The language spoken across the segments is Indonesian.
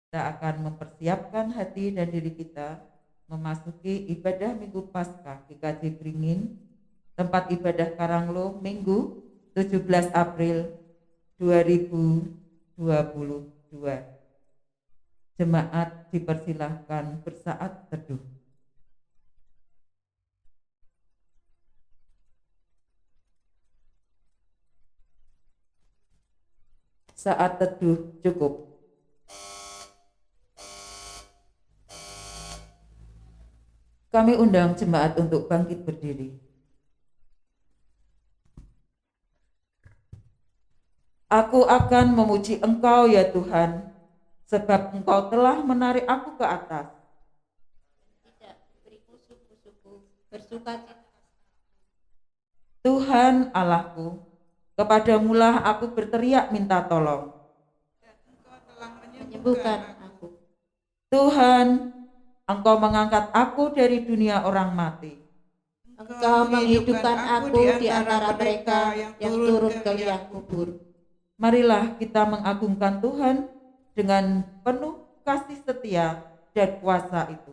Kita akan mempersiapkan hati dan diri kita memasuki ibadah Minggu Paskah GKJ Beringin, tempat ibadah Karanglo, Minggu 17 April 2022. Jemaat dipersilahkan bersaat teduh. Saat teduh cukup. Kami undang jemaat untuk bangkit berdiri. Aku akan memuji Engkau ya Tuhan, sebab Engkau telah menarik aku ke atas. Tidak beriku suku-suku bersukacita. Tuhan Allahku, kepadamulah aku berteriak minta tolong. Engkau telah Menyembuhkan aku. Tuhan, Engkau mengangkat aku dari dunia orang mati. Engkau menghidupkan aku di antara mereka yang turun ke liang kubur. Marilah kita mengagungkan Tuhan dengan penuh kasih setia dan kuasa itu.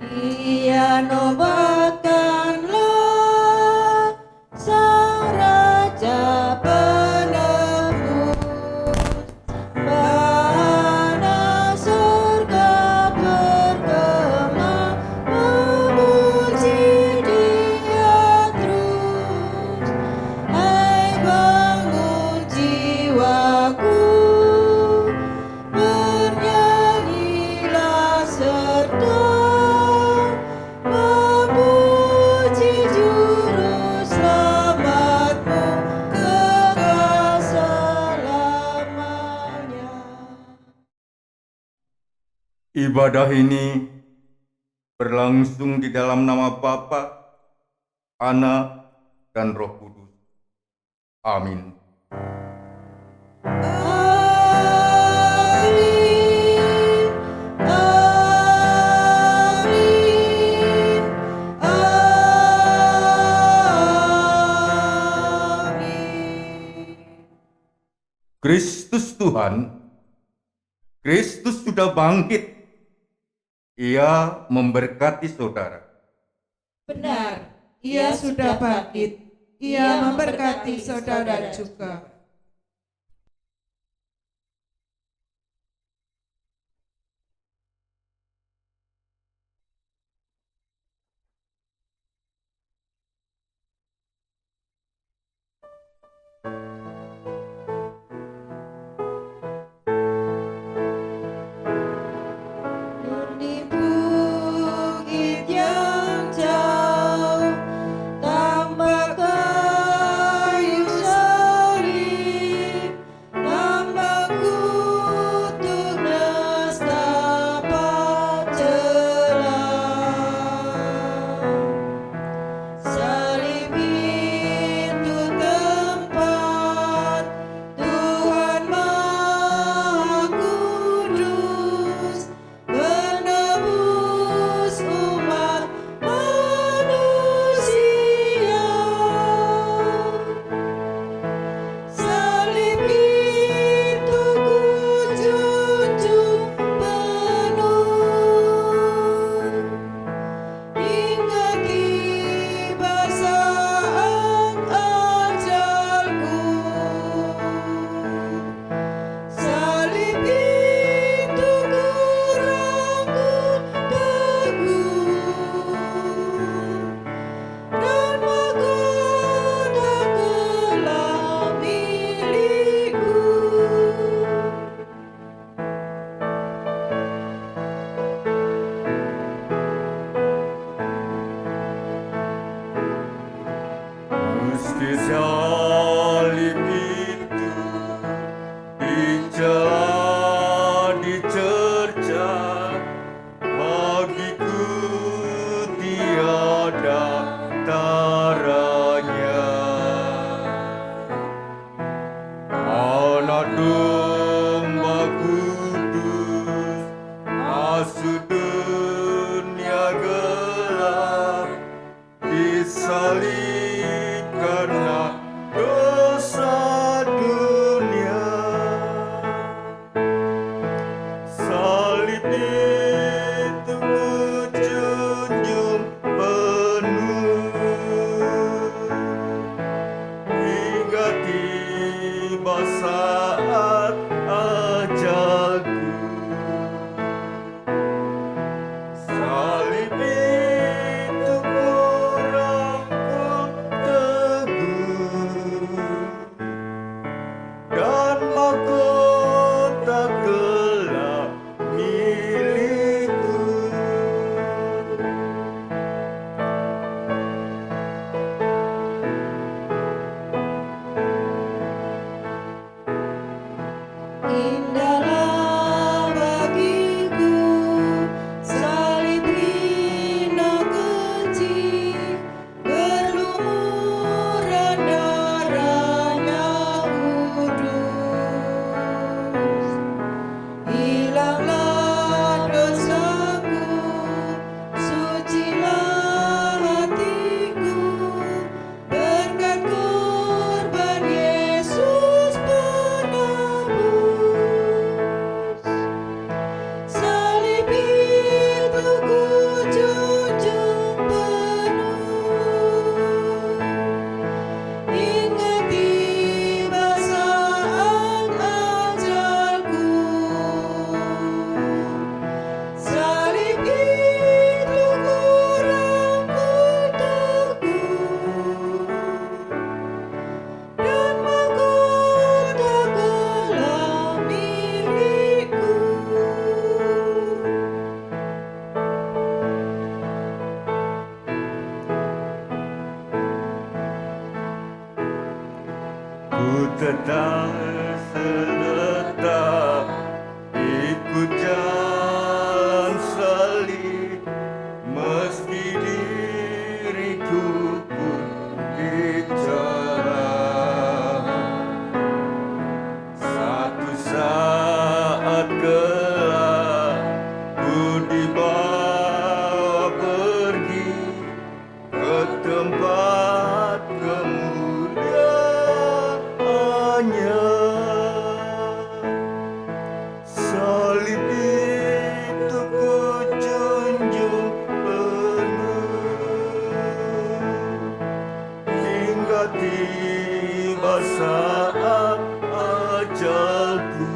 Dia nobatkanlah Sang Raja penebus, mana surga bergema memuji Dia terus. Hai bangun jiwaku, bernyanyilah serta memuji Juru Selamatmu kekal selamanya. Ibadah ini berlangsung di dalam nama Bapa, Anak, dan Roh Kudus. Amin. Amin, amin, amin. Kristus Tuhan, Kristus sudah bangkit. Ia memberkati saudara. benar, Ia sudah bangkit. Ia memberkati saudara juga. Di bukit yang jauh, tambah kayu salib, tambah kutuk nestapa celah. Salib itu tempat salib karena dosa dunia. Salib itu ku junjung penuh hingga tiba saat ajalku. Salib itu ku rangkul teguh dan mahkota gelap milikku. Indahlah bagiku salib hina kecil, berlumuran darahnya kudus. Hilanglah dosaku, sucilah hatiku, berkat korban Yesus penebus. Salib itu ku junjung penuh hingga tiba saat ajalku. Salib itu ku rangkul teguh dan mahkota gelap milikku. Ku tetap seletap ikut jalan salib, meski diriku pun bicara. Satu saat kelak ku dibawa pergi ke tempat kemuliaannya. Salib itu ku junjung penuh hingga tiba saat ajalku.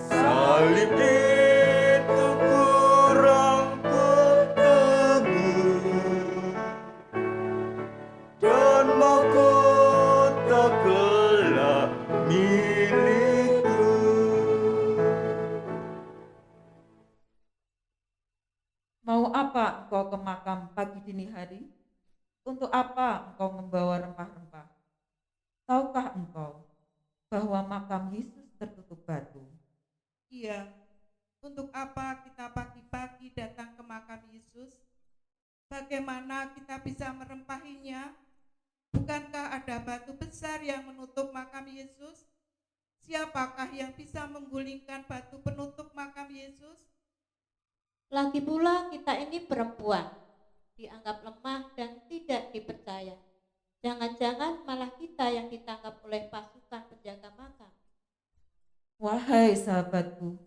Salib itu ku rangkul teguh dan mahkota gelap milikku. Mau apa engkau ke makam pagi dini hari? Untuk apa engkau membawa rempah-rempah? Tahukah engkau bahwa makam Yesus tertutup batu? Iya, untuk apa kita pagi-pagi datang ke makam Yesus? Bagaimana kita bisa merempahinya? Bukankah ada batu besar yang menutup makam Yesus? Siapakah yang bisa menggulingkan batu penutup makam Yesus? Lagi pula kita ini perempuan, dianggap lemah dan tidak dipercaya. Jangan-jangan malah kita yang ditangkap oleh pasukan penjaga makam. Wahai sahabatku,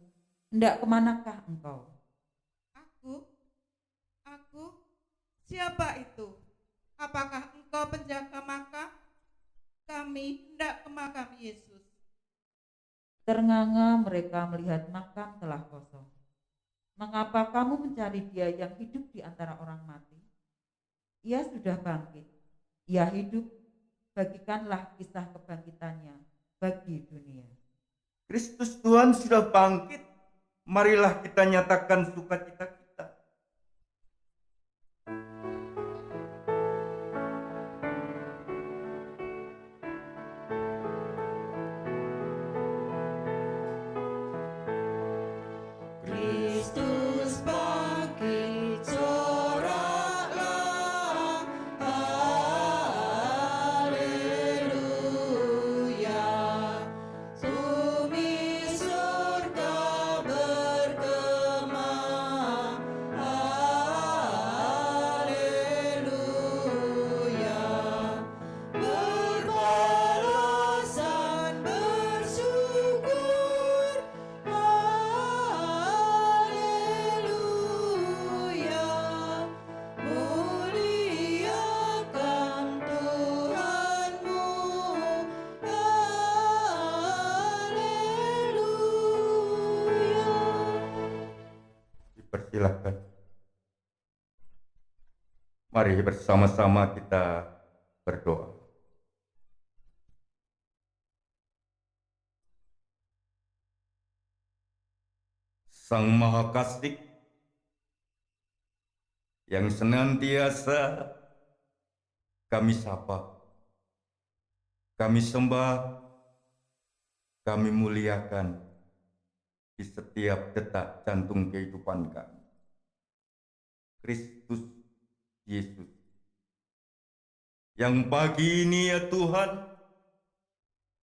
hendak kemanakah engkau? Aku? Siapa itu? Apakah engkau penjaga makam? Kami hendak ke makam Yesus. Ternganga mereka melihat makam telah kosong. Mengapa kamu mencari Dia yang hidup di antara orang mati? Ia sudah bangkit. Ia hidup. Bagikanlah kisah kebangkitannya bagi dunia. Kristus Tuhan sudah bangkit. Marilah kita nyatakan sukacita kita. Kristus bangkit, soraklah, haleluya. Sumi surga bergema, Persilahkan. Mari bersama-sama kita berdoa. Sang Maha Kasih yang senantiasa kami sapa, kami sembah, kami muliakan di setiap detak jantung kehidupan kami. Kristus Yesus, yang pagi ini ya Tuhan,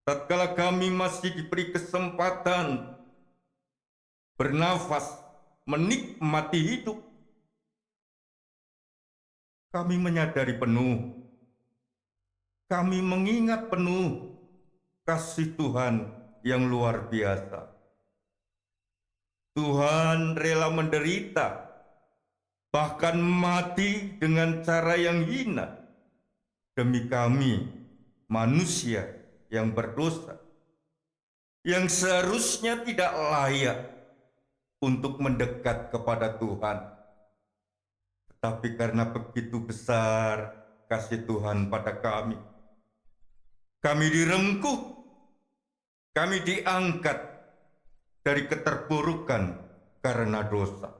tatkala kami masih diberi kesempatan bernafas, menikmati hidup, kami menyadari penuh, kami mengingat penuh kasih Tuhan yang luar biasa. Tuhan rela menderita, bahkan mati dengan cara yang hina demi kami, manusia yang berdosa, yang seharusnya tidak layak untuk mendekat kepada Tuhan. Tetapi karena begitu besar kasih Tuhan pada kami direngkuh, kami diangkat dari keterpurukan karena dosa.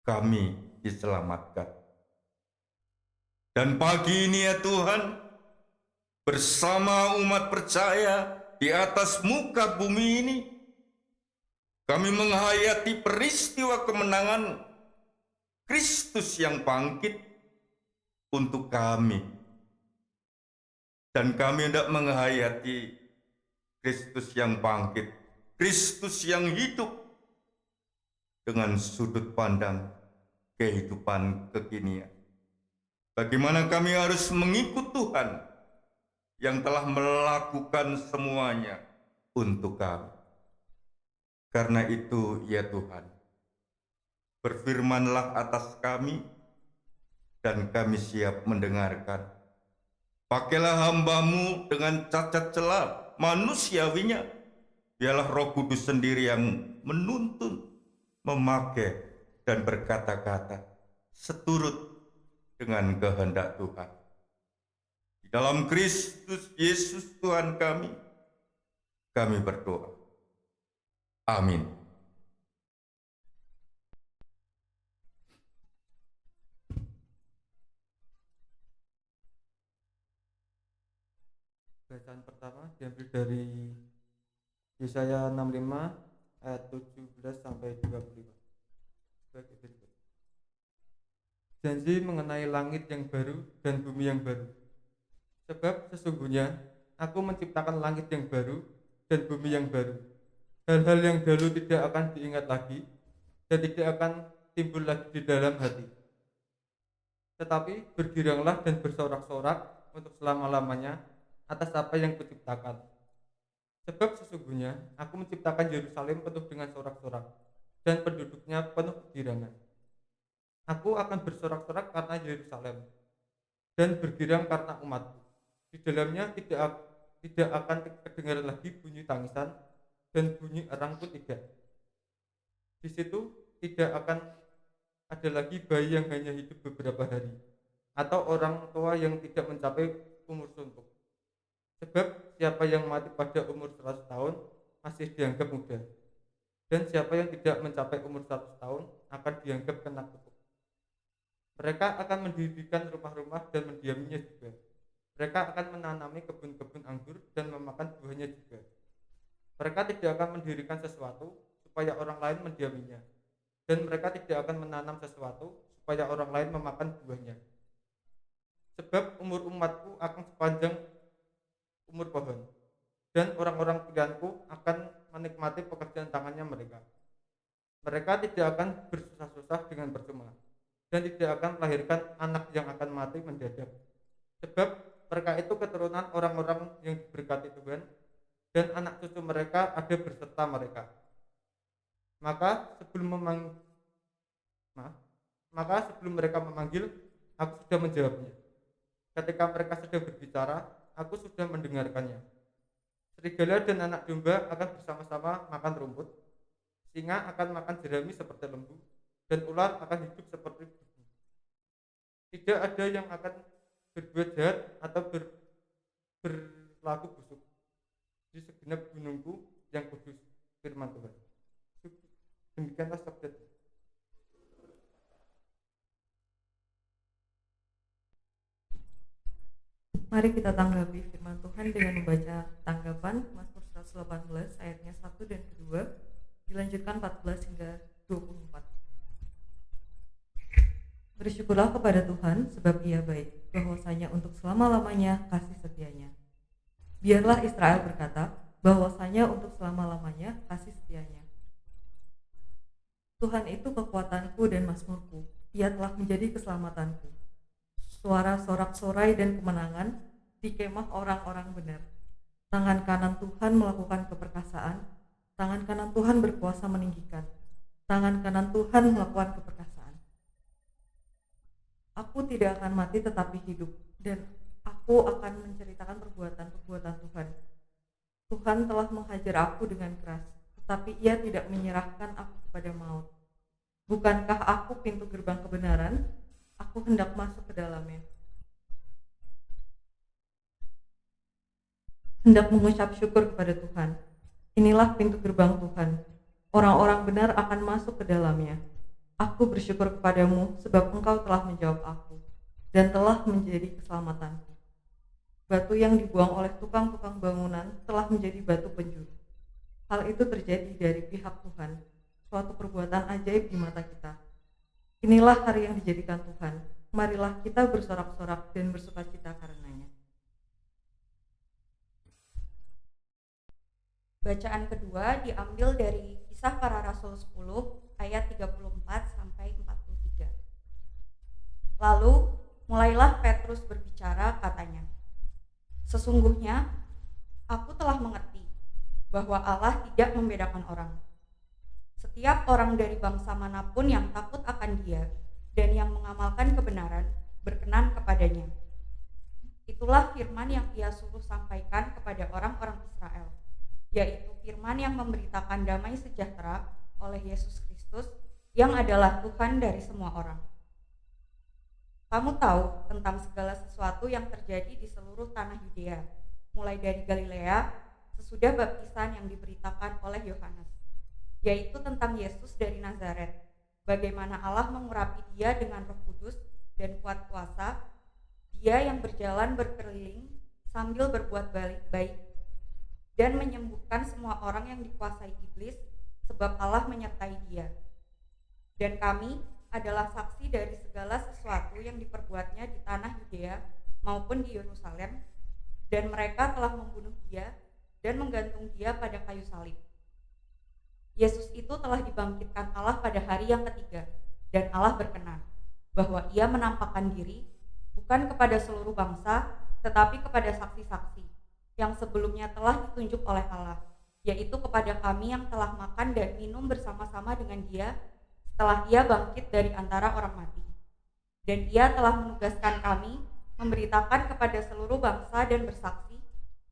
Kami diselamatkan. Dan pagi ini ya Tuhan, bersama umat percaya di atas muka bumi ini, kami menghayati peristiwa kemenangan Kristus yang bangkit untuk kami. Dan kami hendak menghayati Kristus yang bangkit, Kristus yang hidup dengan sudut pandang kehidupan kekinian. Bagaimana kami harus mengikut Tuhan yang telah melakukan semuanya untuk kami. Karena itu ya Tuhan, berfirmanlah atas kami dan kami siap mendengarkan. Pakailah hamba-Mu dengan cacat celah manusiawinya. Biarlah Roh Kudus sendiri yang menuntun, memakai dan berkata-kata seturut dengan kehendak Tuhan. Di dalam Kristus Yesus Tuhan kami berdoa. Amin. Bacaan pertama diambil dari Yesaya 65 ayat 17 sampai 25. Sebagai berikut. Janji mengenai langit yang baru dan bumi yang baru. Sebab sesungguhnya aku menciptakan langit yang baru dan bumi yang baru. Hal-hal yang dahulu tidak akan diingat lagi dan tidak akan timbul lagi di dalam hati. Tetapi bergiranglah dan bersorak-sorak untuk selama-lamanya atas apa yang kuciptakan. Sebab sesungguhnya aku menciptakan Yerusalem penuh dengan sorak-sorak dan penduduknya penuh kegirangan. Aku akan bersorak-sorak karena Yerusalem dan bergirang karena umatku. Di dalamnya tidak akan kedengaran lagi bunyi tangisan dan bunyi erang pun tidak. Di situ tidak akan ada lagi bayi yang hanya hidup beberapa hari atau orang tua yang tidak mencapai umur suntuk. Sebab siapa yang mati pada umur 100 tahun masih dianggap muda, dan siapa yang tidak mencapai umur 100 tahun akan dianggap kena kutuk. Mereka akan mendirikan rumah-rumah dan mendiaminya juga. Mereka akan menanami kebun-kebun anggur dan memakan buahnya juga. Mereka tidak akan mendirikan sesuatu supaya orang lain mendiaminya, dan mereka tidak akan menanam sesuatu supaya orang lain memakan buahnya. Sebab umur umatku akan sepanjang umur pohon, dan orang-orang pilihanku akan menikmati pekerjaan tangannya mereka. Mereka tidak akan bersusah-susah dengan percuma, dan tidak akan melahirkan anak yang akan mati mendadak. Sebab mereka itu keturunan orang-orang yang diberkati Tuhan, dan anak cucu mereka ada berserta mereka. Maka sebelum mereka memanggil, aku sudah menjawabnya. Ketika mereka sedang berbicara, aku sudah mendengarkannya. Serigala dan anak domba akan bersama-sama makan rumput, Singa akan makan jerami seperti lembu, dan ular akan hidup seperti buku. Tidak ada yang akan berbuat jahat atau berlaku busuk di segenap gunungku yang kudus, firman Tuhan. Demikianlah sabda Tuhan. Mari kita tanggapi firman Tuhan dengan membaca tanggapan Mazmur 118 ayatnya 1 dan kedua, dilanjutkan 14 hingga 24. Bersyukurlah kepada Tuhan sebab Ia baik, bahwasanya untuk selama-lamanya kasih setianya. Biarlah Israel berkata, bahwasanya untuk selama-lamanya kasih setianya. Tuhan itu kekuatanku dan mazmurku, Ia telah menjadi keselamatanku. Suara sorak-sorai dan kemenangan di kemah orang-orang benar. Tangan kanan Tuhan melakukan keperkasaan, tangan kanan Tuhan berkuasa meninggikan, tangan kanan Tuhan melakukan keperkasaan. Aku tidak akan mati tetapi hidup, dan aku akan menceritakan perbuatan-perbuatan Tuhan. Tuhan telah menghajar aku dengan keras, tetapi Ia tidak menyerahkan aku kepada maut. Bukankah aku pintu gerbang kebenaran? Aku hendak masuk ke dalamnya. Hendak mengucap syukur kepada Tuhan. Inilah pintu gerbang Tuhan. Orang-orang benar akan masuk ke dalamnya. Aku bersyukur kepadamu sebab Engkau telah menjawab aku dan telah menjadi keselamatanku. Batu yang dibuang oleh tukang-tukang bangunan telah menjadi batu penjuru. Hal itu terjadi dari pihak Tuhan, suatu perbuatan ajaib di mata kita. Inilah hari yang dijadikan Tuhan. Marilah kita bersorak-sorak dan bersukacita karenanya. Bacaan kedua diambil dari Kisah Para Rasul 10 ayat 34 sampai 43. Lalu mulailah Petrus berbicara, katanya, "Sesungguhnya aku telah mengerti bahwa Allah tidak membedakan orang. Setiap orang dari bangsa manapun yang takut akan Dia dan yang mengamalkan kebenaran berkenan kepadanya. Itulah firman yang Ia suruh sampaikan kepada orang-orang Israel, yaitu firman yang memberitakan damai sejahtera oleh Yesus Kristus yang adalah Tuhan dari semua orang. Kamu tahu tentang segala sesuatu yang terjadi di seluruh tanah Yudea, mulai dari Galilea sesudah baptisan yang diberitakan oleh Yohanes, yaitu tentang Yesus dari Nazaret, bagaimana Allah mengurapi Dia dengan Roh Kudus dan kuat kuasa, Dia yang berjalan berkeliling sambil berbuat baik dan menyembuhkan semua orang yang dikuasai iblis, sebab Allah menyertai Dia. Dan kami adalah saksi dari segala sesuatu yang diperbuatnya di tanah Yudea maupun di Yerusalem, dan mereka telah membunuh Dia dan menggantung Dia pada kayu salib. Yesus itu telah dibangkitkan Allah pada hari yang ketiga, dan Allah berkenan bahwa Ia menampakkan diri bukan kepada seluruh bangsa, tetapi kepada saksi-saksi yang sebelumnya telah ditunjuk oleh Allah, yaitu kepada kami yang telah makan dan minum bersama-sama dengan Dia setelah Ia bangkit dari antara orang mati. Dan Ia telah menugaskan kami memberitakan kepada seluruh bangsa dan bersaksi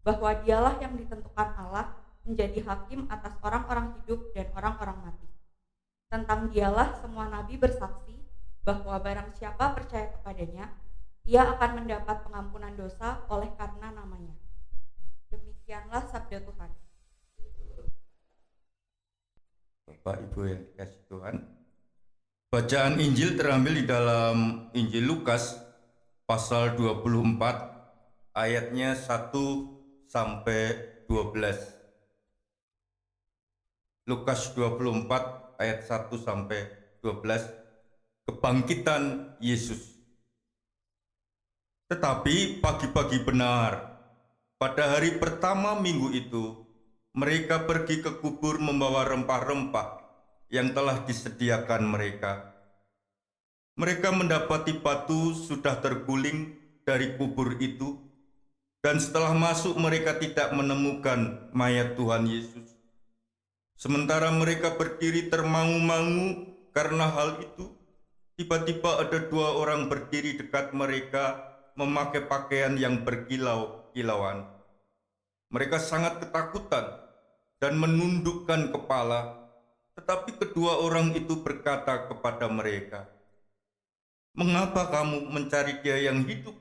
bahwa Dialah yang ditentukan Allah menjadi hakim atas orang-orang hidup dan orang-orang mati. Tentang Dialah semua nabi bersaksi bahwa barang siapa percaya kepadanya, ia akan mendapat pengampunan dosa oleh karena namanya. Demikianlah sabda Tuhan. Bapak Ibu yang dikasihi Tuhan, bacaan Injil terambil di dalam Injil Lukas pasal 24 ayatnya 1 sampai 12. Lukas 24 ayat 1 sampai 12, kebangkitan Yesus. Tetapi pagi-pagi benar, pada hari pertama minggu itu, mereka pergi ke kubur membawa rempah-rempah yang telah disediakan mereka. Mereka mendapati batu sudah terguling dari kubur itu, dan setelah masuk mereka tidak menemukan mayat Tuhan Yesus. Sementara mereka berdiri termangu-mangu karena hal itu, tiba-tiba ada dua orang berdiri dekat mereka memakai pakaian yang berkilau-kilauan. Mereka sangat ketakutan dan menundukkan kepala, Tetapi kedua orang itu berkata kepada mereka, "Mengapa kamu mencari Dia yang hidup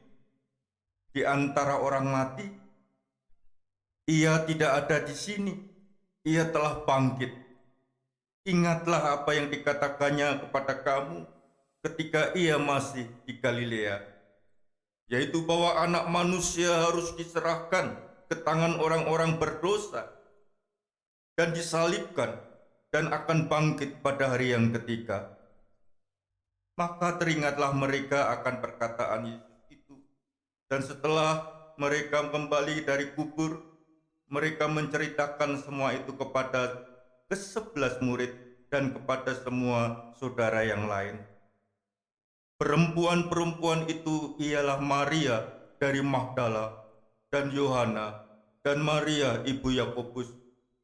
di antara orang mati? Ia tidak ada di sini, Ia telah bangkit. Ingatlah apa yang dikatakannya kepada kamu ketika Ia masih di Galilea, yaitu bahwa Anak Manusia harus diserahkan ke tangan orang-orang berdosa dan disalibkan dan akan bangkit pada hari yang ketiga." Maka teringatlah mereka akan perkataan Yesus itu. Dan setelah mereka kembali dari kubur, mereka menceritakan semua itu kepada ke-11 murid dan kepada semua saudara yang lain. Perempuan-perempuan itu ialah Maria dari Magdala dan Yohana dan Maria ibu Yakobus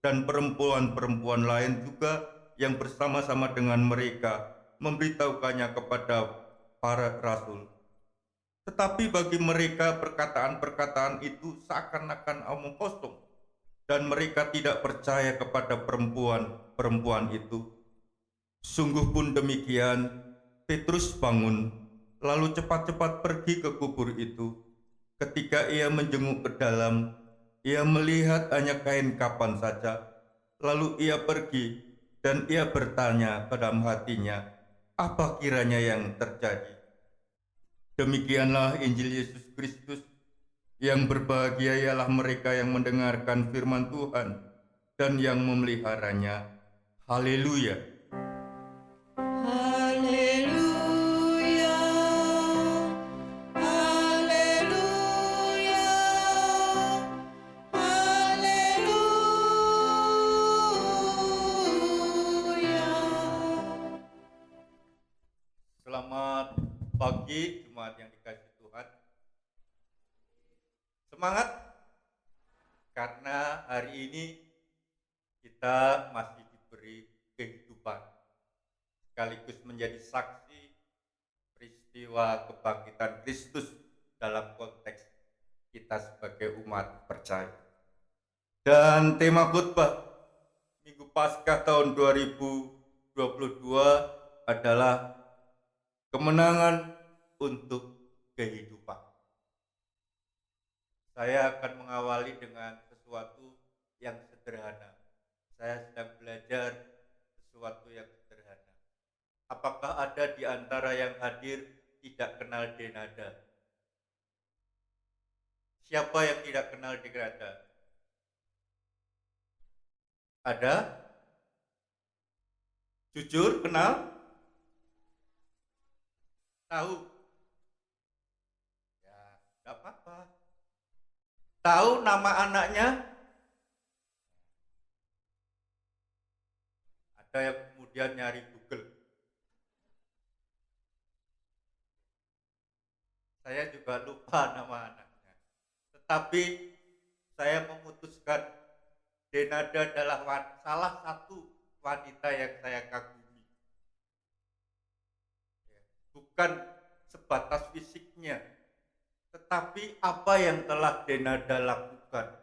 dan perempuan-perempuan lain juga yang bersama-sama dengan mereka memberitahukannya kepada para rasul. Tetapi bagi mereka perkataan-perkataan itu seakan-akan omong kosong, dan mereka tidak percaya kepada perempuan-perempuan itu. Sungguh pun demikian, Petrus bangun, lalu cepat-cepat pergi ke kubur itu. Ketika ia menjenguk ke dalam, ia melihat hanya kain kapan saja. Lalu ia pergi, dan ia bertanya ke dalam hatinya, apa kiranya yang terjadi? Demikianlah Injil Yesus Kristus. Yang berbahagia ialah mereka yang mendengarkan firman Tuhan dan yang memeliharanya. Haleluya. Haleluya, haleluya, haleluya. Selamat pagi jemaat yang dikasihi Tuhan. Semangat, karena hari ini kita masih diberi kehidupan, sekaligus menjadi saksi peristiwa kebangkitan Kristus dalam konteks kita sebagai umat percaya. Dan tema khotbah Minggu Paskah tahun 2022 adalah kemenangan untuk kehidupan. Saya akan mengawali dengan sesuatu yang sederhana. Saya sedang belajar sesuatu yang sederhana. Apakah ada di antara yang hadir tidak kenal Denada? Siapa yang tidak kenal Denada? Ada? Jujur kenal? Tahu? Ya, tidak apa-apa. Tahu nama anaknya? Ada yang kemudian nyari Google. Saya juga lupa nama anaknya. Tetapi saya memutuskan Denada adalah salah satu wanita yang saya kagumi. Bukan sebatas fisiknya, tetapi apa yang telah Denada lakukan.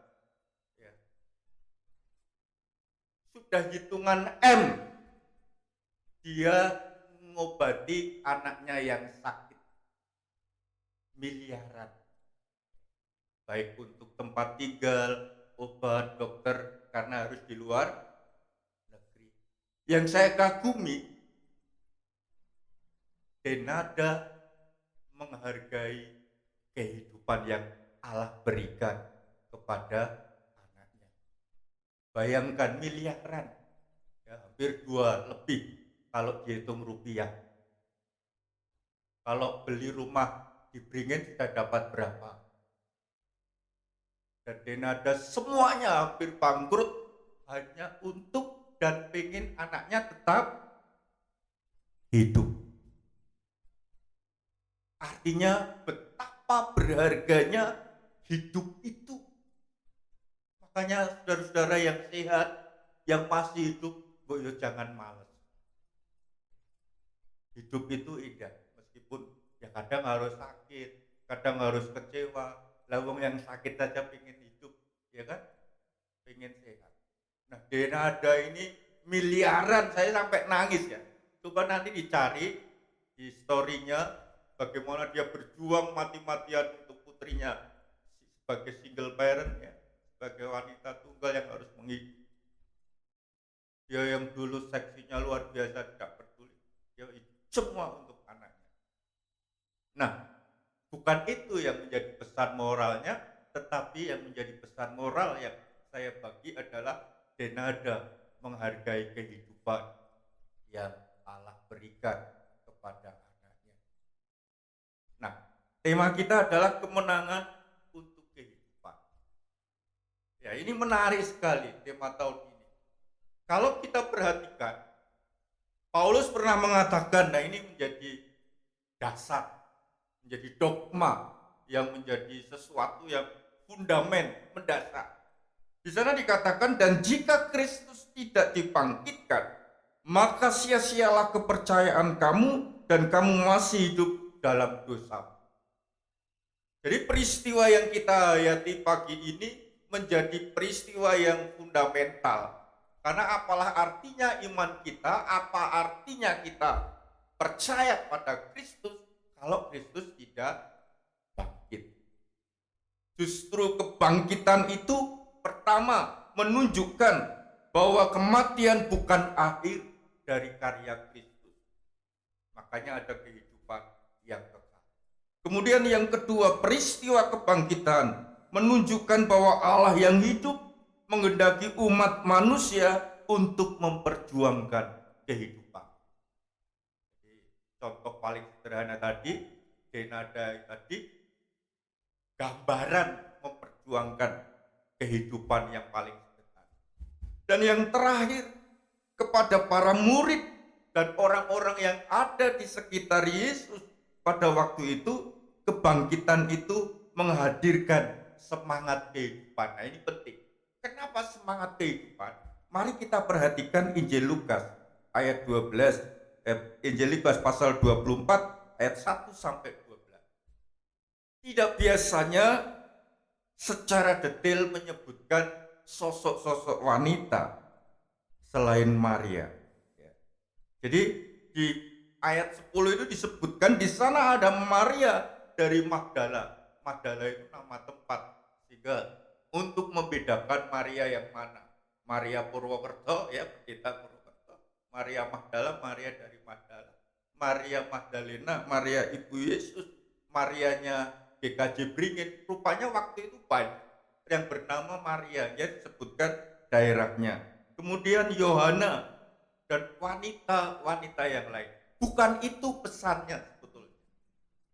Ya. Sudah hitungan M, dia mengobati anaknya yang sakit miliaran, baik untuk tempat tinggal, obat, dokter, karena harus di luar negeri. Yang saya kagumi, Denada menghargai kehidupan yang Allah berikan kepada anaknya. Bayangkan miliaran, ya, hampir 2 lebih kalau dihitung rupiah. Kalau beli rumah di Beringin sudah dapat berapa? Dan Denada semuanya hampir bangkrut hanya untuk dan pengen anaknya tetap hidup. Artinya betapa berharganya hidup itu. Makanya saudara-saudara yang sehat, yang masih hidup, boyo jangan malas. Hidup itu indah, meskipun ya kadang harus sakit, kadang harus kecewa. Lawang yang sakit saja pengen hidup, ya kan? Pengen sehat. Nah, Denada ini miliaran, saya sampai nangis ya. Coba nanti dicari di story-nya bagaimana dia berjuang mati-matian untuk putrinya sebagai single parent ya, sebagai wanita tunggal yang harus menghidupi. Dia yang dulu seksinya luar biasa tidak peduli, dia semua untuk anaknya. Nah, bukan itu yang menjadi pesan moralnya, tetapi yang menjadi pesan moral yang saya bagi adalah denada, menghargai kehidupan yang Allah berikan kepada anaknya. Nah, tema kita adalah kemenangan untuk kehidupan. Ya, ini menarik sekali tema tahun ini. Kalau kita perhatikan, Paulus pernah mengatakan, nah ini menjadi dasar, menjadi dogma, yang menjadi sesuatu yang fundamen, mendasar. Di sana dikatakan, dan jika Kristus tidak dibangkitkan, maka sia-sialah kepercayaan kamu dan kamu masih hidup dalam dosa. Jadi peristiwa yang kita hayati pagi ini menjadi peristiwa yang fundamental. Karena apalah artinya iman kita, apa artinya kita percaya pada Kristus kalau Kristus tidak bangkit. Justru kebangkitan itu pertama menunjukkan bahwa kematian bukan akhir dari karya Kristus. Makanya ada kehidupan yang kekal. Kemudian yang kedua, peristiwa kebangkitan menunjukkan bahwa Allah yang hidup menghendaki umat manusia untuk memperjuangkan kehidupan. Jadi, contoh paling sederhana tadi, denada tadi, gambaran memperjuangkan kehidupan yang paling sederhana. Dan yang terakhir, kepada para murid dan orang-orang yang ada di sekitar Yesus pada waktu itu, kebangkitan itu menghadirkan semangat kehidupan. Nah, ini penting. Kenapa semangat kehidupan? Mari kita perhatikan Injil Lukas ayat 12, Injil Lukas pasal 24 ayat 1 sampai 12. Tidak biasanya secara detail menyebutkan sosok-sosok wanita selain Maria. Jadi di ayat 10 itu disebutkan di sana ada Maria dari Magdala. Magdala itu nama tempat, sehingga untuk membedakan Maria yang mana. Maria Purwokerto, ya pendeta Purwokerto. Maria Magdala, Maria dari Magdala. Maria Magdalena, Maria Ibu Yesus. Marianya GKJ Beringin. Rupanya waktu itu banyak yang bernama Maria, ya disebutkan daerahnya. Kemudian Yohana dan wanita-wanita yang lain. Bukan itu pesannya sebetulnya.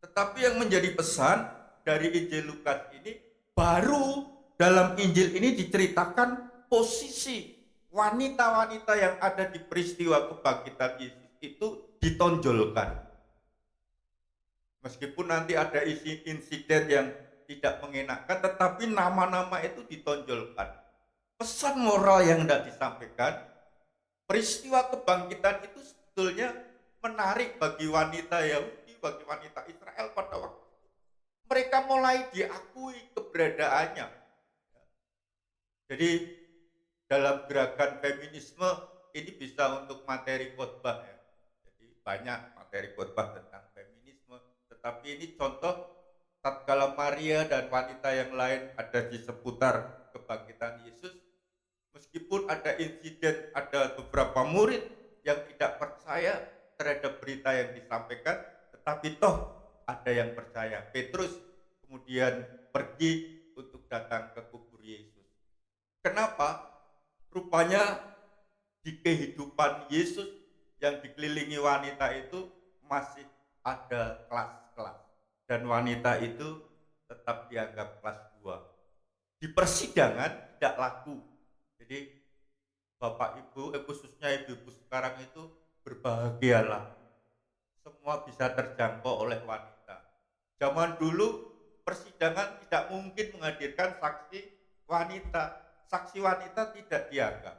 Tetapi yang menjadi pesan dari Injil Lukas ini, baru dalam Injil ini diceritakan posisi wanita-wanita yang ada di peristiwa kebangkitan Yesus itu ditonjolkan. Meskipun nanti ada insiden yang tidak mengenakan, tetapi nama-nama itu ditonjolkan. Pesan moral yang hendak disampaikan, peristiwa kebangkitan itu sebetulnya menarik bagi wanita Yahudi, bagi wanita Israel pada waktu itu. Mereka mulai diakui keberadaannya. Jadi dalam gerakan feminisme ini bisa untuk materi khotbah ya. Jadi banyak materi khotbah tentang feminisme. Tetapi ini contoh tatkala Maria dan wanita yang lain ada di seputar kebangkitan Yesus. Meskipun ada insiden, ada beberapa murid yang tidak percaya terhadap berita yang disampaikan, tetapi toh ada yang percaya. Petrus kemudian pergi untuk datang ke kubur Yesus. Kenapa? Rupanya di kehidupan Yesus yang dikelilingi wanita itu masih ada kelas-kelas. Dan wanita itu tetap dianggap kelas 2. Di persidangan tidak laku. Jadi Bapak Ibu, khususnya ibu-ibu sekarang itu berbahagialah. Semua bisa terjangkau oleh wanita. Zaman dulu persidangan tidak mungkin menghadirkan saksi wanita. Saksi wanita tidak dianggap.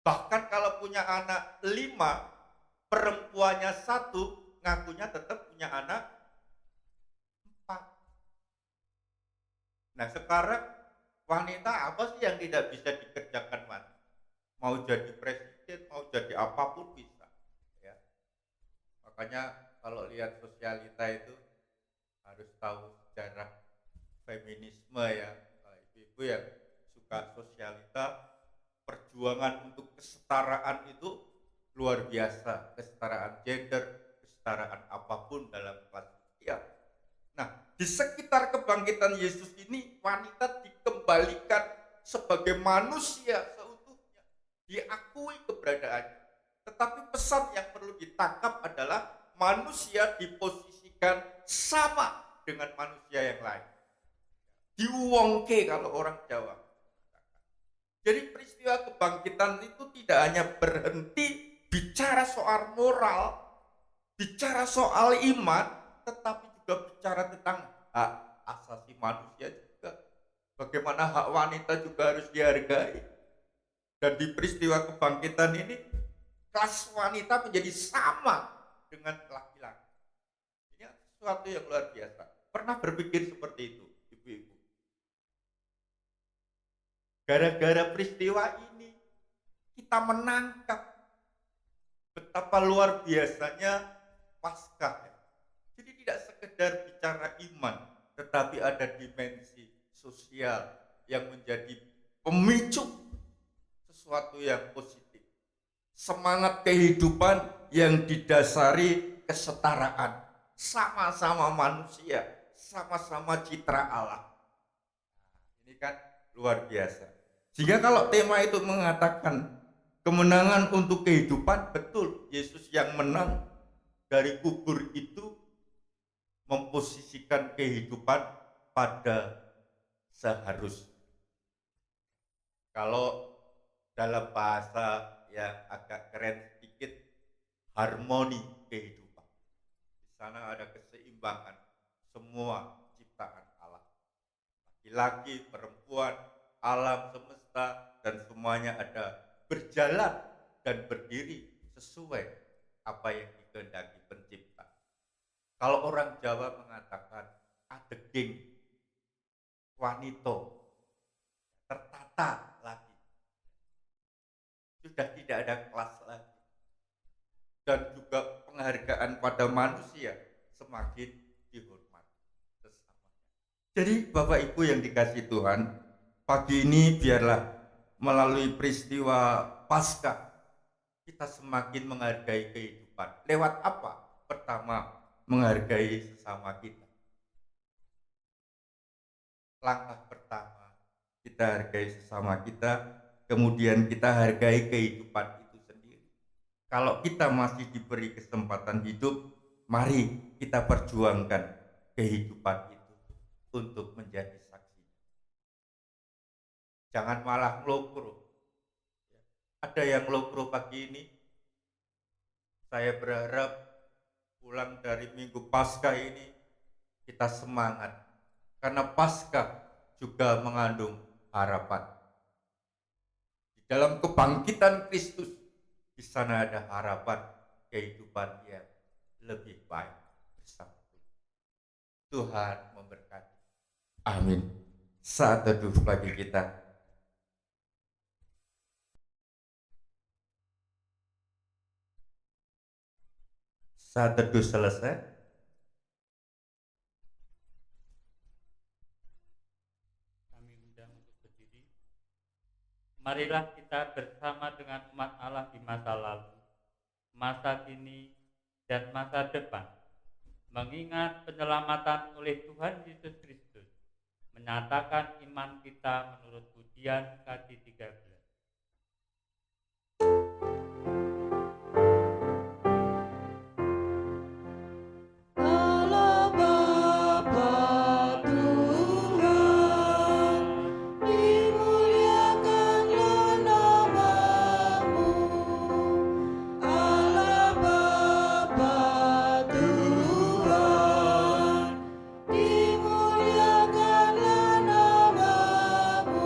Bahkan kalau punya anak 5, perempuannya 1, ngakunya tetap punya anak 4. Nah sekarang wanita apa sih yang tidak bisa dikerjakan wanita? mau jadi presiden, mau jadi apapun bisa. Ya. Makanya kalau lihat sosialita itu harus tahu sejarah feminisme ya. Ibu-ibu yang suka sosialita, perjuangan untuk kesetaraan itu luar biasa, kesetaraan gender, kesetaraan apapun dalam kelas sosial. Nah, di sekitar kebangkitan Yesus ini wanita dikembalikan sebagai manusia seutuhnya, diakui keberadaannya. Tetapi pesan yang perlu ditangkap adalah manusia diposisikan sama dengan manusia yang lain. Diuwongke kalau orang Jawa. Jadi peristiwa kebangkitan itu tidak hanya berhenti bicara soal moral, bicara soal iman, tetapi juga bicara tentang hak asasi manusia juga. Bagaimana hak wanita juga harus dihargai. Dan di peristiwa kebangkitan ini, kelas wanita menjadi sama dengan laki-laki. Ini sesuatu yang luar biasa. Pernah berpikir seperti itu, ibu-ibu? Gara-gara peristiwa ini, kita menangkap betapa luar biasanya Paskah. Jadi tidak sekedar bicara iman, tetapi ada dimensi sosial yang menjadi pemicu sesuatu yang positif. Semangat kehidupan yang didasari kesetaraan, sama-sama manusia, sama-sama citra Allah. Ini kan luar biasa. Sehingga kalau tema itu mengatakan kemenangan untuk kehidupan, betul, Yesus yang menang dari kubur itu memposisikan kehidupan pada seharusnya. Kalau dalam bahasa yang agak keren sedikit, harmoni kehidupan. Di sana ada keseimbangan semua ciptaan Allah. Laki-laki, perempuan, alam semesta, dan semuanya ada berjalan dan berdiri sesuai apa yang dikehendaki pencipta. Kalau orang Jawa mengatakan adeging wanito tertata lagi, sudah tidak ada kelas lagi, dan juga penghargaan pada manusia semakin dihormati sesamanya. Jadi Bapak Ibu yang dikasihi Tuhan, pagi ini biarlah melalui peristiwa Paskah kita semakin menghargai kehidupan. Lewat apa? Pertama, menghargai sesama kita. Langkah pertama, kita hargai sesama kita, kemudian kita hargai kehidupan itu sendiri. Kalau kita masih diberi kesempatan hidup, mari kita perjuangkan kehidupan itu untuk menjadi saksi. Jangan malah ngelokro. Ada yang ngelokro pagi ini. Saya berharap pulang dari Minggu Paskah ini kita semangat, karena Paskah juga mengandung harapan. Di dalam kebangkitan Kristus, di sana ada harapan kehidupan yang lebih baik bersama Tuhan. Tuhan memberkati. Amin. Saat teduh bagi kita. Saat teduh selesai, kami undang untuk berdiri. Marilah kita bersama dengan umat Allah di masa lalu, masa kini, dan masa depan, mengingat penyelamatan oleh Tuhan Yesus Kristus, menyatakan iman kita menurut Ujian KJ 13. Dimuliakanlah namamu.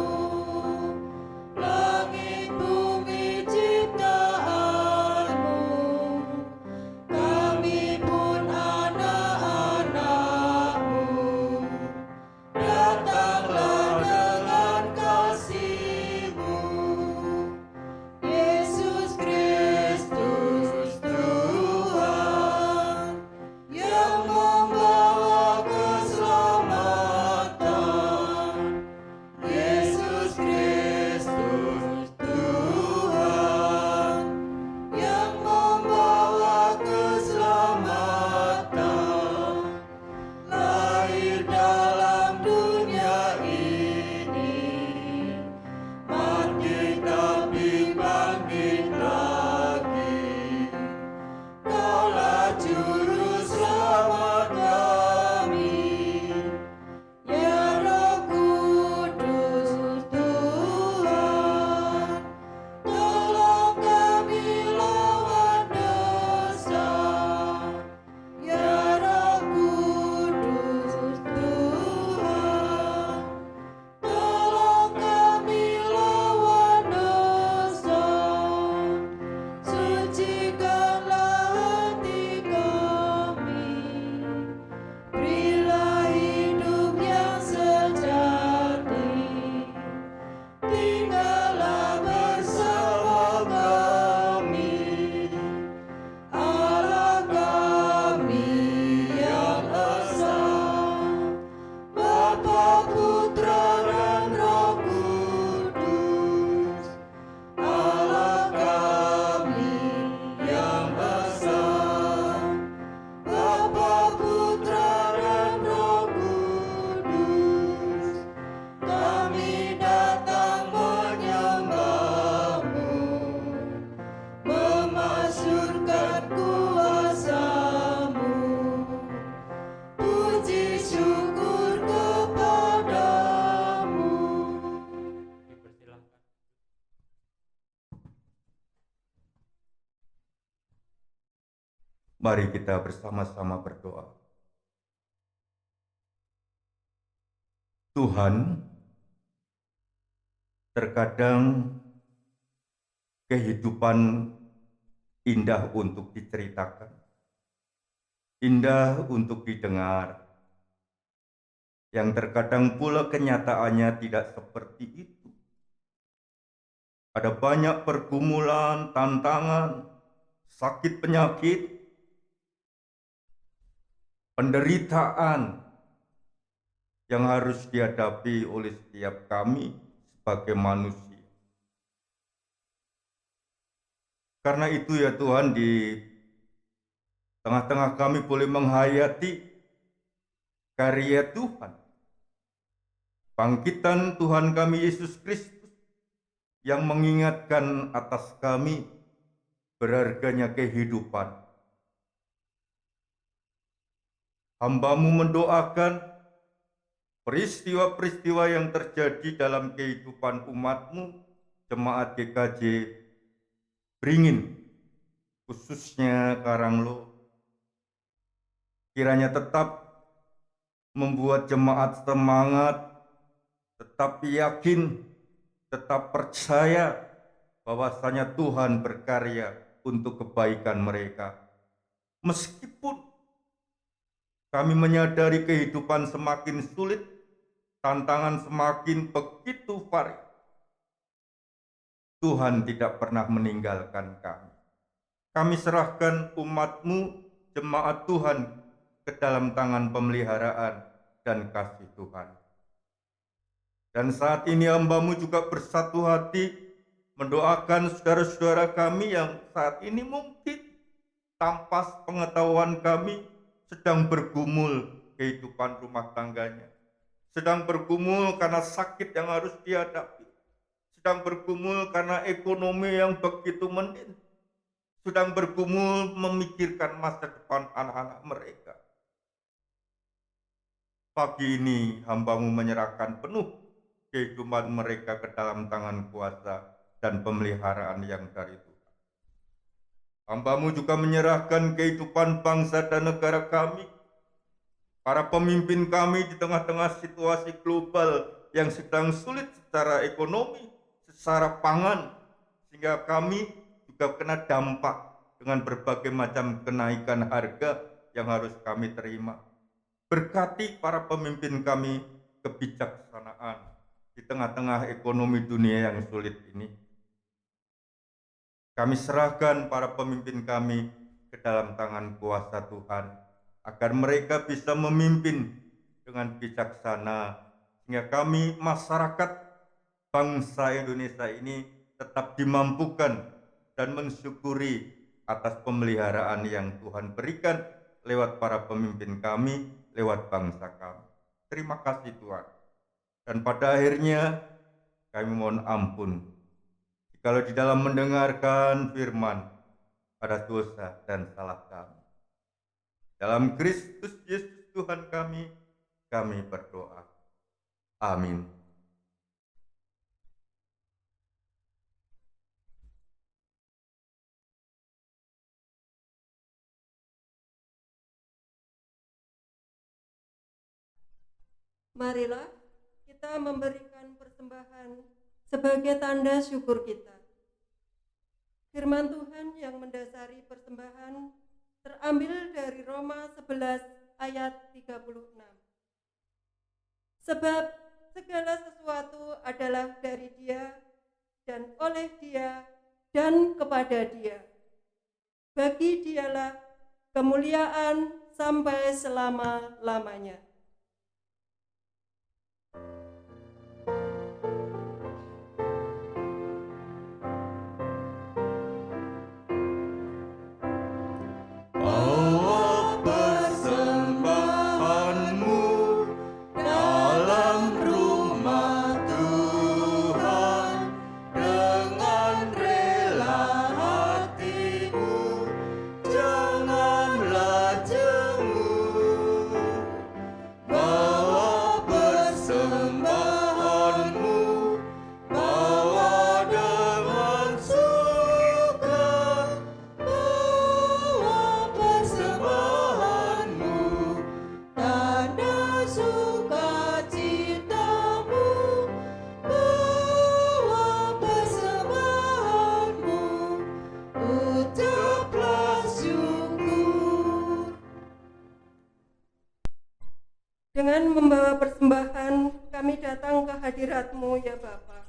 Mari kita bersama-sama berdoa. Tuhan, terkadang kehidupan indah untuk diceritakan, indah untuk didengar, yang terkadang pula kenyataannya tidak seperti itu. Ada banyak pergumulan, tantangan, sakit penyakit, penderitaan yang harus dihadapi oleh setiap kami sebagai manusia. Karena itu ya Tuhan, di tengah-tengah kami boleh menghayati karya Tuhan, bangkitan Tuhan kami Yesus Kristus yang mengingatkan atas kami berharganya kehidupan. Hamba-Mu mendoakan peristiwa-peristiwa yang terjadi dalam kehidupan umat-Mu, jemaat GKJ Beringin, khususnya Karanglo, kiranya tetap membuat jemaat semangat, tetap yakin, tetap percaya bahwasanya Tuhan berkarya untuk kebaikan mereka. Meskipun kami menyadari kehidupan semakin sulit, tantangan semakin begitu varia, Tuhan tidak pernah meninggalkan kami. Kami serahkan umat-Mu, jemaat Tuhan, ke dalam tangan pemeliharaan dan kasih Tuhan. Dan saat ini hamba-Mu juga bersatu hati mendoakan saudara-saudara kami yang saat ini mungkin tanpa pengetahuan kami sedang bergumul kehidupan rumah tangganya, sedang bergumul karena sakit yang harus dihadapi, sedang bergumul karena ekonomi yang begitu mendin, sedang bergumul memikirkan masa depan anak-anak mereka. Pagi ini hamba-Mu menyerahkan penuh kehidupan mereka ke dalam tangan kuasa dan pemeliharaan yang dari Tuhan. Hamba-Mu juga menyerahkan kehidupan bangsa dan negara kami, para pemimpin kami di tengah-tengah situasi global yang sedang sulit secara ekonomi, secara pangan, sehingga kami juga kena dampak dengan berbagai macam kenaikan harga yang harus kami terima. Berkati para pemimpin kami kebijaksanaan di tengah-tengah ekonomi dunia yang sulit ini. Kami serahkan para pemimpin kami ke dalam tangan kuasa Tuhan, agar mereka bisa memimpin dengan bijaksana, sehingga kami masyarakat bangsa Indonesia ini tetap dimampukan dan mensyukuri atas pemeliharaan yang Tuhan berikan lewat para pemimpin kami, lewat bangsa kami. Terima kasih Tuhan. Dan pada akhirnya kami mohon ampun kalau di dalam mendengarkan firman ada dosa dan salah kami. Dalam Kristus Yesus Tuhan kami berdoa. Amin. Marilah kita memberikan persembahan sebagai tanda syukur kita. Firman Tuhan yang mendasari persembahan terambil dari Roma 11 ayat 36. Sebab segala sesuatu adalah dari Dia dan oleh Dia dan kepada Dia. Bagi Dialah kemuliaan sampai selama-lamanya. Dengan membawa persembahan, kami datang ke hadirat-Mu ya Bapa.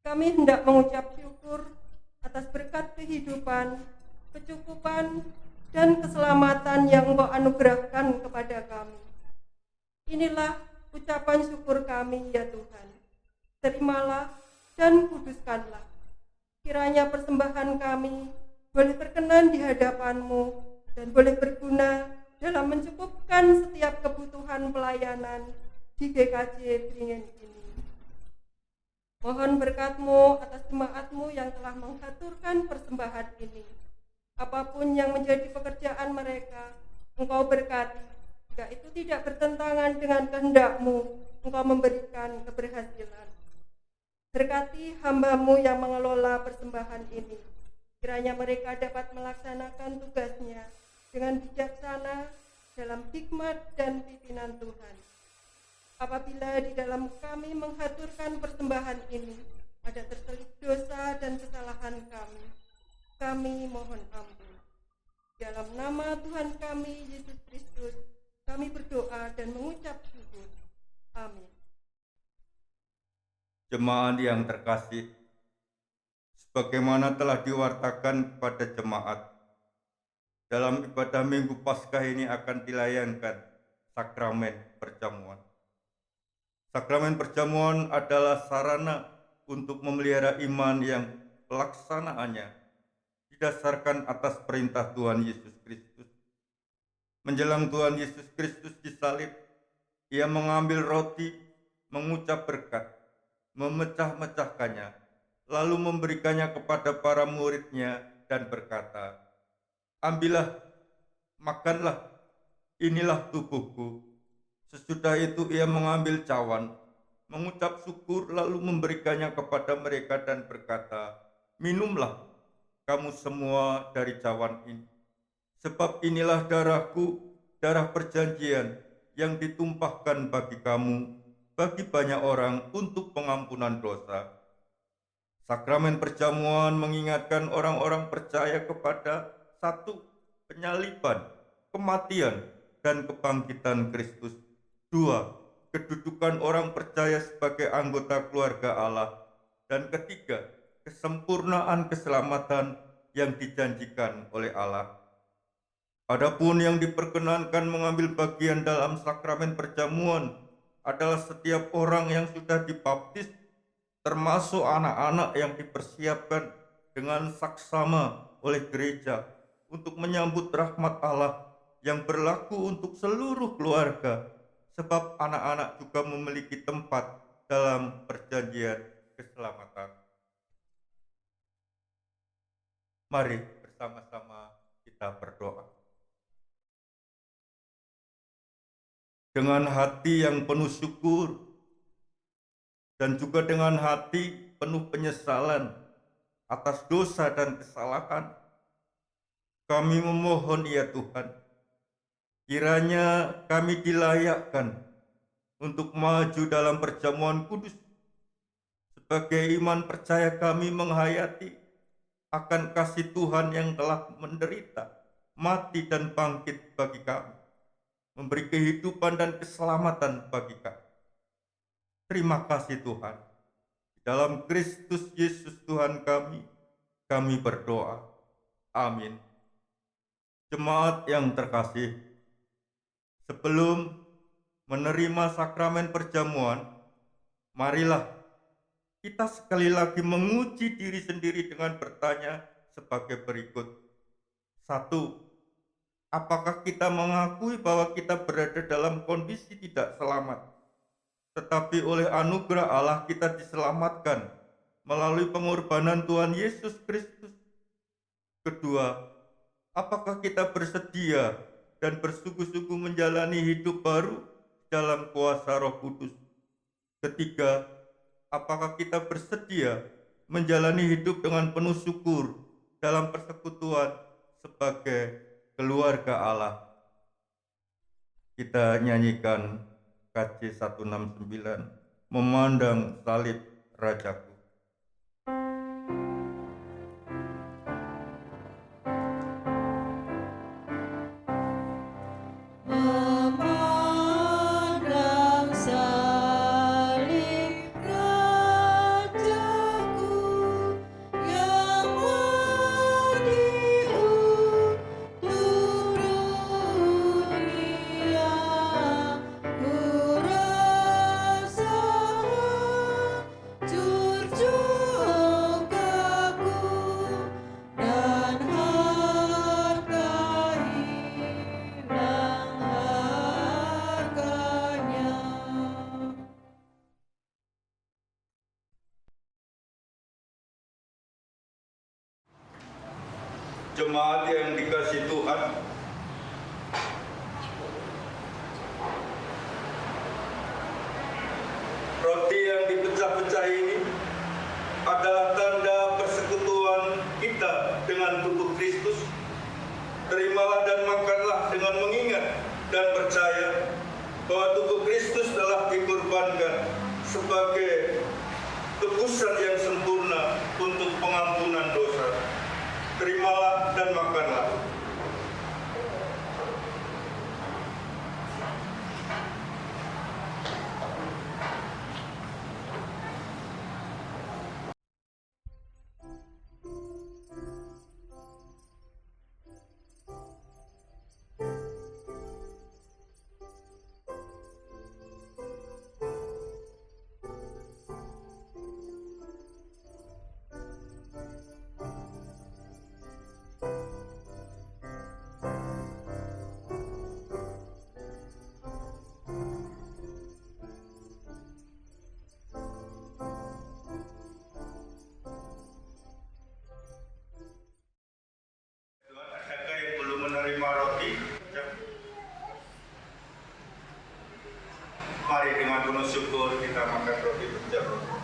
Kami hendak mengucap syukur atas berkat kehidupan, kecukupan, dan keselamatan yang Engkau anugerahkan kepada kami. Inilah ucapan syukur kami ya Tuhan. Terimalah dan kuduskanlah. Kiranya persembahan kami boleh berkenan di hadapan-Mu dan boleh berguna dalam mencukupkan setiap kebutuhan pelayanan di GKJ Beringin ini. Mohon berkat-Mu atas jemaat-Mu yang telah mengaturkan persembahan ini. Apapun yang menjadi pekerjaan mereka, Engkau berkati. Jika itu tidak bertentangan dengan kehendak-Mu, Engkau memberikan keberhasilan. Berkati hamba-Mu yang mengelola persembahan ini. Kiranya mereka dapat melaksanakan tugasnya dengan bijaksana dalam hikmat dan pimpinan Tuhan. Apabila di dalam kami menghaturkan persembahan ini ada terselip dosa dan kesalahan kami mohon ampun. Dalam nama Tuhan kami Yesus Kristus, kami berdoa dan mengucap syukur. Amin. Jemaat yang terkasih, sebagaimana telah diwartakan kepada jemaat, dalam ibadah Minggu Paskah ini akan dilayankan sakramen perjamuan. Sakramen perjamuan adalah sarana untuk memelihara iman yang pelaksanaannya didasarkan atas perintah Tuhan Yesus Kristus. Menjelang Tuhan Yesus Kristus disalib, Ia mengambil roti, mengucap berkat, memecah-mecahkannya, lalu memberikannya kepada para murid-Nya dan berkata, "Ambillah, makanlah, inilah tubuhku." Sesudah itu Ia mengambil cawan, mengucap syukur, lalu memberikannya kepada mereka dan berkata, "Minumlah kamu semua dari cawan ini, sebab inilah darahku, darah perjanjian yang ditumpahkan bagi kamu, bagi banyak orang untuk pengampunan dosa." Sakramen perjamuan mengingatkan orang-orang percaya kepada satu, penyaliban, kematian, dan kebangkitan Kristus. Dua, kedudukan orang percaya sebagai anggota keluarga Allah. Dan ketiga, kesempurnaan keselamatan yang dijanjikan oleh Allah. Adapun yang diperkenankan mengambil bagian dalam sakramen perjamuan adalah setiap orang yang sudah dibaptis, termasuk anak-anak yang dipersiapkan dengan saksama oleh gereja untuk menyambut rahmat Allah yang berlaku untuk seluruh keluarga, sebab anak-anak juga memiliki tempat dalam perjanjian keselamatan. Mari bersama-sama kita berdoa. Dengan hati yang penuh syukur dan juga dengan hati penuh penyesalan atas dosa dan kesalahan, kami memohon ya Tuhan, kiranya kami dilayakkan untuk maju dalam perjamuan kudus. Sebagai iman percaya kami menghayati akan kasih Tuhan yang telah menderita, mati dan bangkit bagi kami, memberi kehidupan dan keselamatan bagi kami. Terima kasih Tuhan. Dalam Kristus Yesus Tuhan kami berdoa. Amin. Jemaat yang terkasih, sebelum menerima sakramen perjamuan, marilah kita sekali lagi menguji diri sendiri dengan bertanya sebagai berikut. 1. Apakah kita mengakui bahwa kita berada dalam kondisi tidak selamat, tetapi oleh anugerah Allah kita diselamatkan melalui pengorbanan Tuhan Yesus Kristus? Kedua, apakah kita bersedia dan bersungguh-sungguh menjalani hidup baru dalam kuasa Roh Kudus? Ketiga, apakah kita bersedia menjalani hidup dengan penuh syukur dalam persekutuan sebagai keluarga Allah? Kita nyanyikan KJ 169, Memandang Salib Rajaku. Memandang Jemaat yang dikasihi Tuhan, roti yang dipecah-pecah ini adalah tanda persekutuan kita dengan tubuh Kristus. Terimalah dan makanlah dengan mengingat dan percaya bahwa tubuh Kristus telah dikorbankan sebagai tebusan yang sempurna untuk pengampunan dosa. Terimalah dan makanlah. Adakah yang belum menerima roti? Mari dengan penuh syukur kita makan roti berjamaah.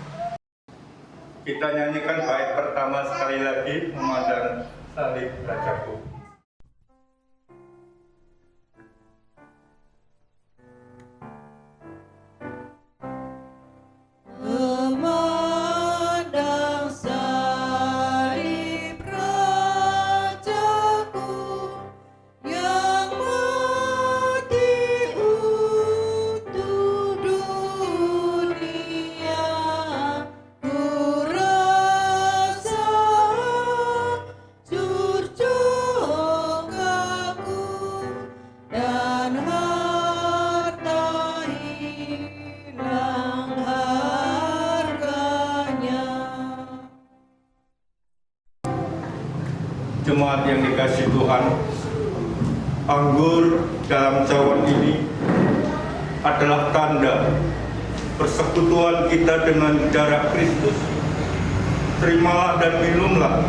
Kita nyanyikan bait pertama sekali lagi, memandang salib Rajaku. Memandang salib Rajaku yang mati untuk dunia, ku rasa curcunggaku dan harta hilang harganya. Jemaat yang dikasihi Tuhan, anggur dalam cawan ini adalah tanda persekutuan kita dengan darah Kristus. Terimalah dan minumlah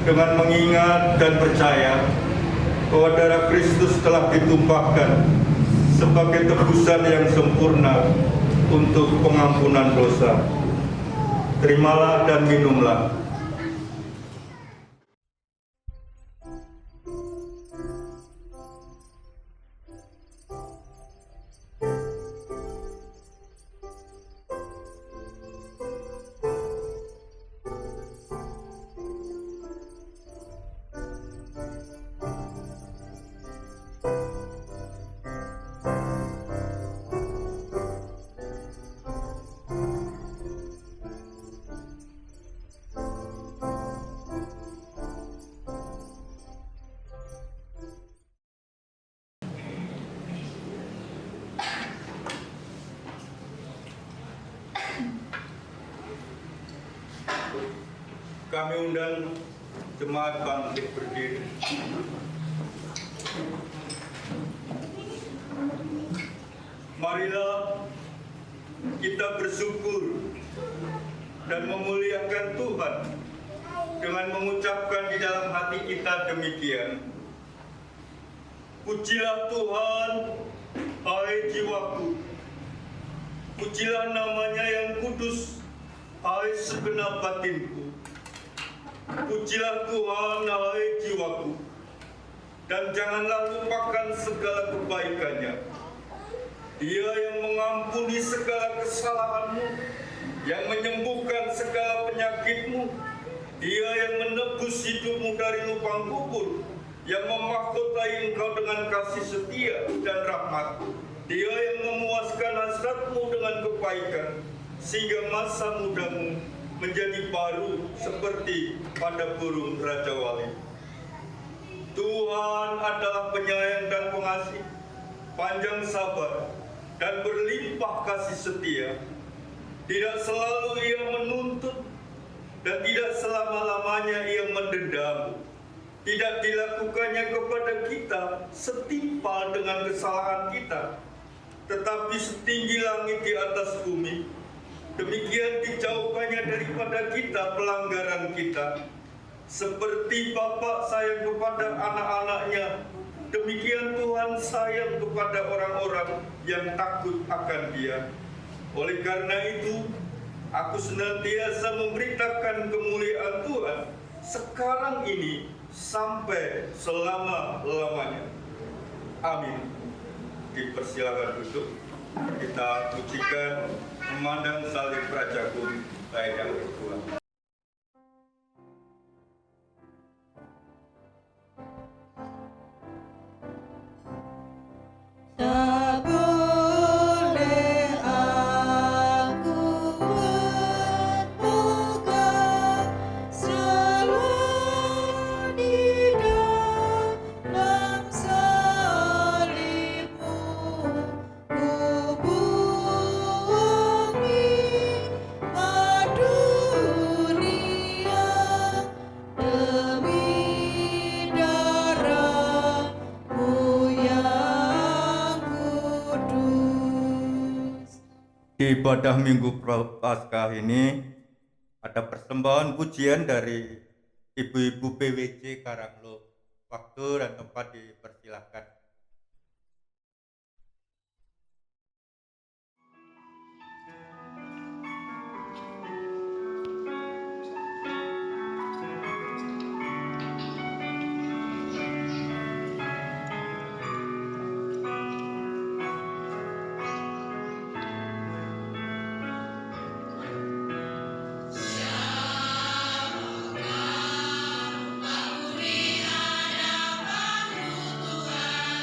dengan mengingat dan percaya bahwa darah Kristus telah ditumpahkan sebagai tebusan yang sempurna untuk pengampunan dosa. Terimalah dan minumlah. Kami undang jemaat bangkit berdiri. Marilah kita bersyukur dan memuliakan Tuhan dengan mengucapkan di dalam hati kita demikian. Pujilah Tuhan, hai jiwaku. Pujilah namanya yang kudus, hai segenap batinku. Pujilah Tuhan, hai jiwaku, dan janganlah lupakan segala kebaikannya. Dia yang mengampuni segala kesalahanmu, yang menyembuhkan segala penyakitmu. Dia yang menebus hidupmu dari lubang kubur, yang memahkotai engkau dengan kasih setia dan rahmat. Dia yang memuaskan hasratmu dengan kebaikan, sehingga masa mudamu menjadi baru seperti pada burung Raja Wali. Tuhan adalah penyayang dan pengasih, panjang sabar, dan berlimpah kasih setia. Tidak selalu Ia menuntut, dan tidak selama-lamanya Ia mendendam. Tidak dilakukannya kepada kita setimpal dengan kesalahan kita, tetapi setinggi langit di atas bumi, demikian dijauhkannya daripada kita pelanggaran kita. Seperti Bapa sayang kepada anak-anaknya, demikian Tuhan sayang kepada orang-orang yang takut akan Dia. Oleh karena itu, aku senantiasa memberitakan kemuliaan Tuhan sekarang ini sampai selama-lamanya. Amin. Dipersilakan duduk. Kita pujikan memandang salib Prajagung bait yang kedua. Tak boleh aku bermuka selalu di dalam salib-Mu, ku buangi dunia demi darah-Mu yang Di ibadah Minggu Paskah ini ada persembahan pujian dari ibu-ibu PWJ Karanglo. Waktu dan tempat dipersilahkan. Aku di hadapan-Mu Tuhan.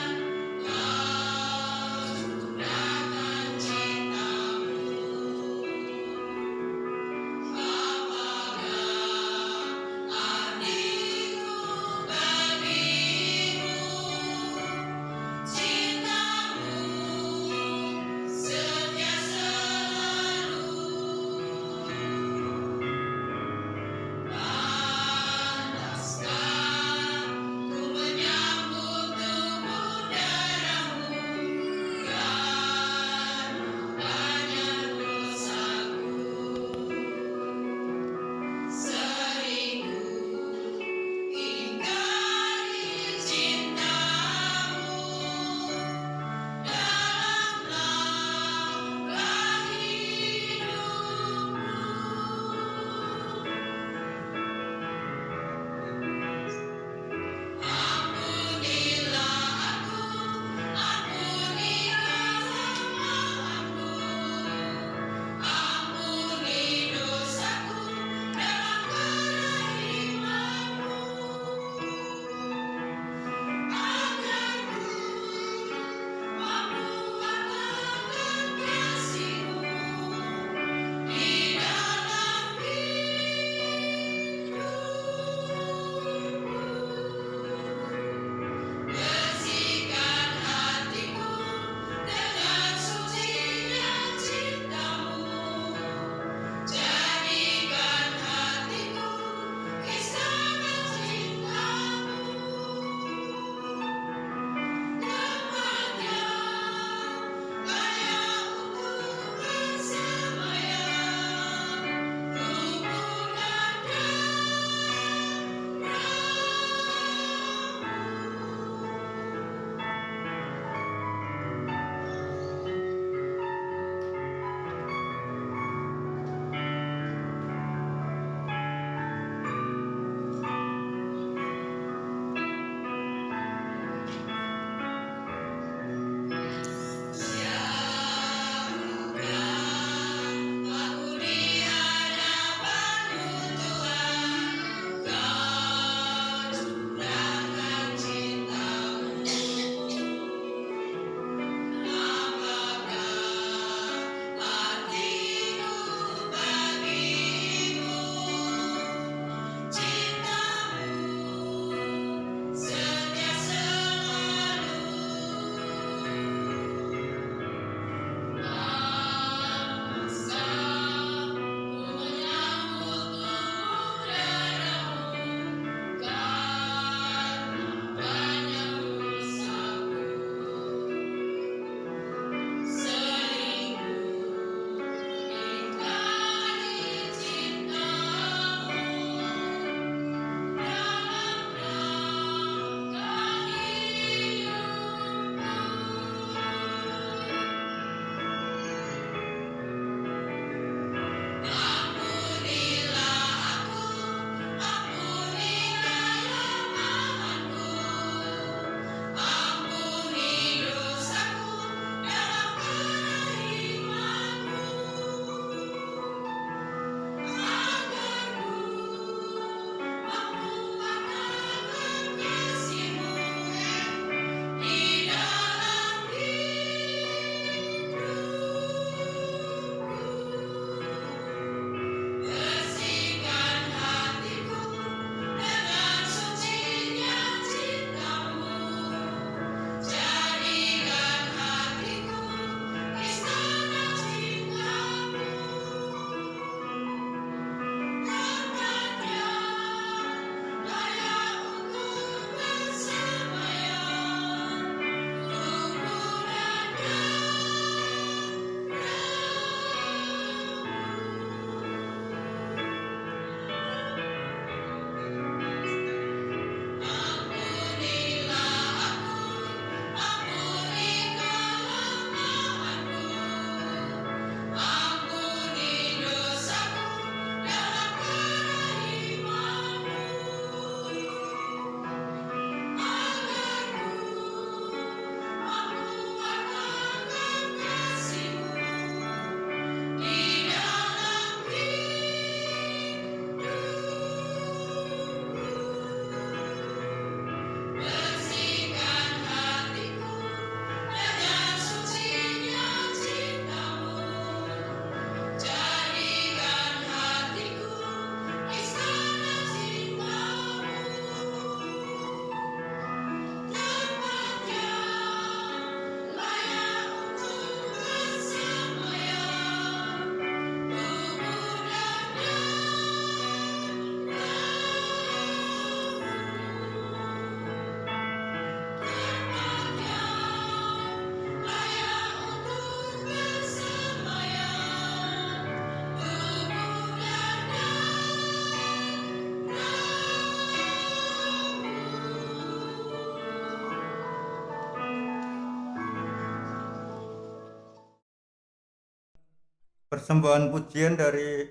persembahan pujian dari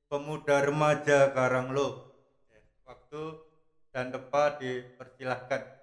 pemuda remaja Karanglo. Waktu dan tempat dipersilahkan.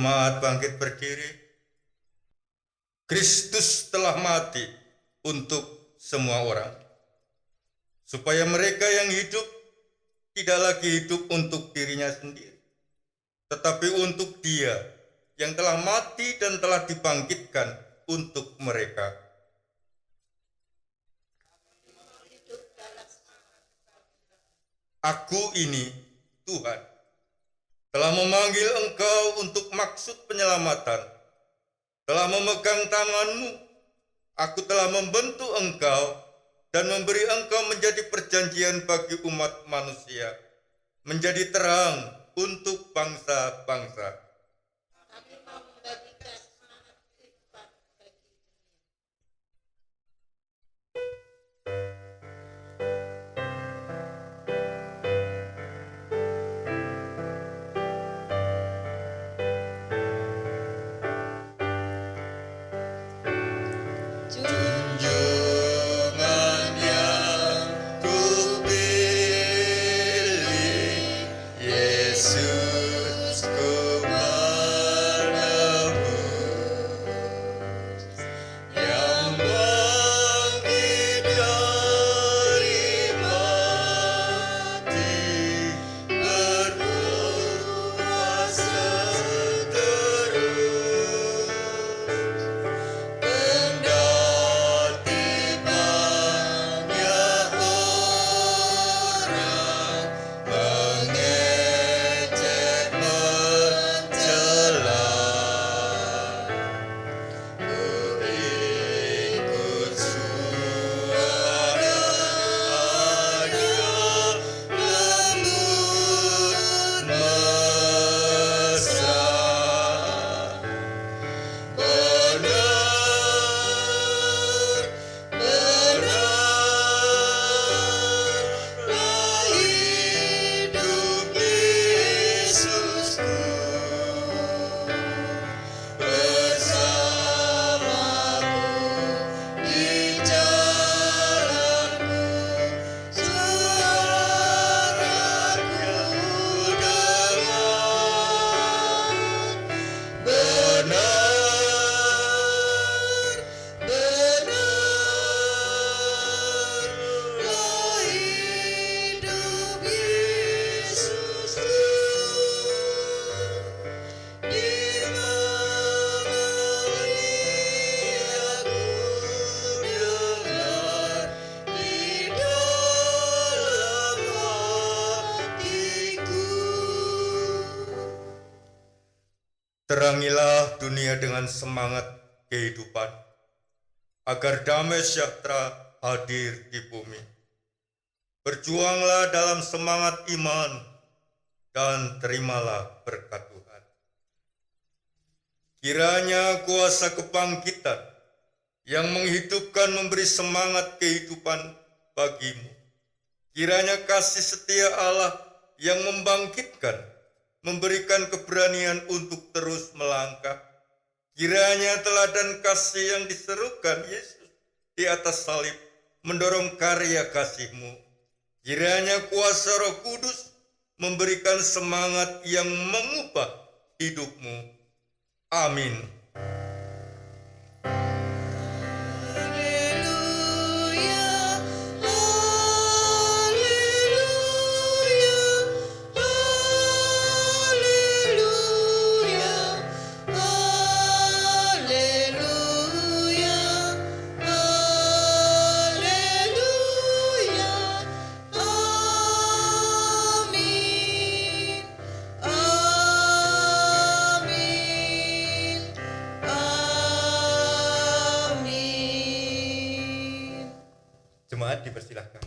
Jemaat bangkit berdiri. Kristus telah mati untuk semua orang, supaya mereka yang hidup tidak lagi hidup untuk dirinya sendiri, tetapi untuk Dia yang telah mati dan telah dibangkitkan untuk mereka. Aku ini, Tuhan, telah memanggil engkau untuk maksud penyelamatan, telah memegang tanganmu, aku telah membentuk engkau dan memberi engkau menjadi perjanjian bagi umat manusia, menjadi terang untuk bangsa-bangsa. Junjungan yang kupilih, Yesus ku menebus, yang bangkit dari mati, berkuasa terus. Kendati banyak orang mengejek mencela, ku ikut suaranya lembut mesra. Benarlah hidup Yesusku, bersamaku di jalanku, suaraku dengar. Benarlah hidup Yesusku, di mana aku dengar di dalam hatiku. Terangilah dunia dengan semangat kehidupan, agar damai sejahtera hadir di bumi. Berjuanglah dalam semangat iman dan terimalah berkat Tuhan. Kiranya kuasa kebangkitan yang menghidupkan memberi semangat kehidupan bagimu. Kiranya kasih setia Allah yang membangkitkan memberikan keberanian untuk terus melangkah. Kiranya teladan kasih yang diserukan Yesus di atas salib mendorong karya kasih-Mu. Kiranya kuasa Roh Kudus memberikan semangat yang mengubah hidup-Mu. Amin. Haleluya, haleluya, haleluya, haleluya, amin, amin, amin. Jemaat dipersilahkan.